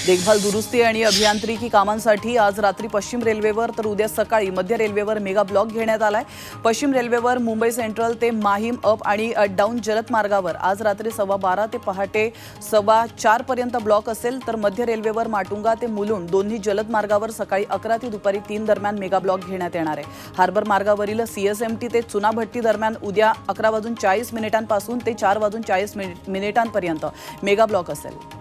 देखभाल दुरुस्ती आणि अभियांत्रिकी कामांसाठी आज रात्री पश्चिम रेल्वेवर तर उद्या सकाळी मध्य रेल्वेवर मेगा ब्लॉक घेण्यात आलाय। पश्चिम रेल्वेवर मुंबई सेंट्रल ते माहीम अप आणि डाऊन जलद मार्गावर आज रात्री 12:15 ते पहाटे 4:15 पर्यंत ब्लॉक असेल, तर मध्य रेल्वेवर माटुंगा ते मुलुंड दोन्ही जलद मार्गावर सकाळी 11 ते दुपारी 3 दरम्यान मेगा ब्लॉक घेण्यात येणार आहे। हार्बर मार्गावरील सीएसएमटी ते चुनाभट्टी दरम्यान उद्या 11:40 पासून ते 4:40 पर्यंत मेगा ब्लॉक असेल।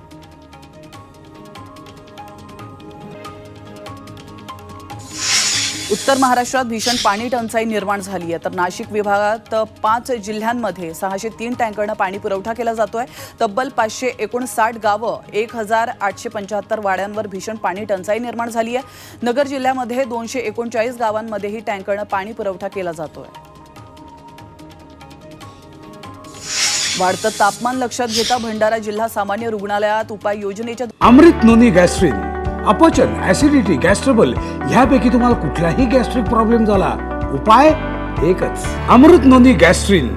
उत्तर महाराष्ट्रात भीषण पाणी टंचाई निर्माण झाली आहे, तर नाशिक विभागात 5 जिल्ह्यांमध्ये 603 टँकरनं पाणी पुरवठा केला जातोय। तब्बल 559 गावं 1875 वाड्यांवर भीषण पाणी टंचाई निर्माण झाली आहे। नगर जिल्ह्यामध्ये 239 गावांमध्येही टँकरनं पाणी पुरवठा केला जातोय। वाढतं तापमान लक्षात घेता भंडारा जिल्हा सामान्य रुग्णालयात उपाययोजनेच्या अमृत नोनी गॅस्ट्रिन, अपचन, ऍसिडिटी, गॅस्ट्रबल ह्यापैकी तुम्हाला कुठलाही गॅस्ट्रिक प्रॉब्लेम झाला, उपाय एकच, अमृत नोनी गॅस्ट्रिन।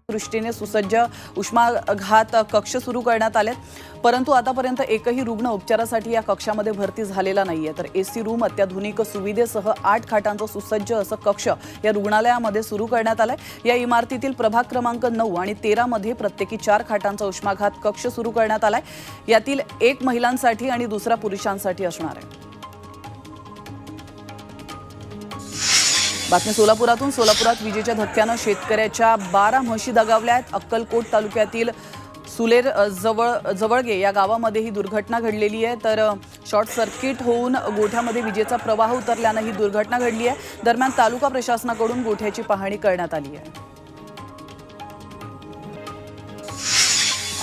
दृष्टीने सुसज्ज उष्माघात कक्ष सुरू करण्यात आले, परंतु आतापर्यंत एकही रुग्ण उपचारासाठी या कक्षामध्ये भरती झालेला नाहीये। तर एसी रूम, अत्याधुनिक सुविधेसह 8 खाटांचं सुसज्ज असं कक्ष या रुग्णालयामध्ये सुरू करण्यात आलंय। या इमारतीतील प्रभाग क्रमांक 9 आणि 13 मध्ये प्रत्येकी 4 खाटांचा उष्माघात कक्ष सुरू करण्यात आलाय। यातील एक महिलांसाठी आणि दुसरा पुरुषांसाठी असणार आहे। बातमी सोलापुरातून। सोलापुरात विजेच्या धक्क्यानं शेतकऱ्याच्या 12 म्हशी दगावल्या आहेत। अक्कलकोट तालुक्यातील सुलेर जवळगे या गावामध्ये ही दुर्घटना घडलेली आहे, तर शॉर्ट सर्किट होऊन गोठ्यामध्ये विजेचा प्रवाह उतरल्यानं ही दुर्घटना घडली आहे। दरम्यान तालुका प्रशासनाकडून गोठ्याची पाहणी करण्यात आली आहे।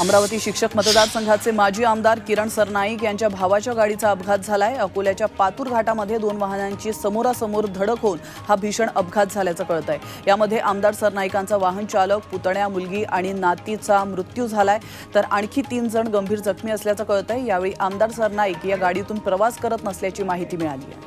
अमरावती शिक्षक मतदारसंघाचे माजी आमदार किरण सरनाईक यांच्या भावाच्या गाडीचा अपघात झालाय। अकोल्याच्या पातूर घाटामध्ये 2 वाहनांची समोरासमोर धडक होऊन हा भीषण अपघात झाल्याचं कळतंय। यामध्ये आमदार सरनाईकांचा वाहन चालक, पुतण्या, मुलगी आणि नातीचा मृत्यू झालाय, तर आणखी 3 जण गंभीर जखमी असल्याचं कळतंय। यावेळी आमदार सरनाईक या गाडीतून प्रवास करत नसल्याची माहिती मिळाली आहे।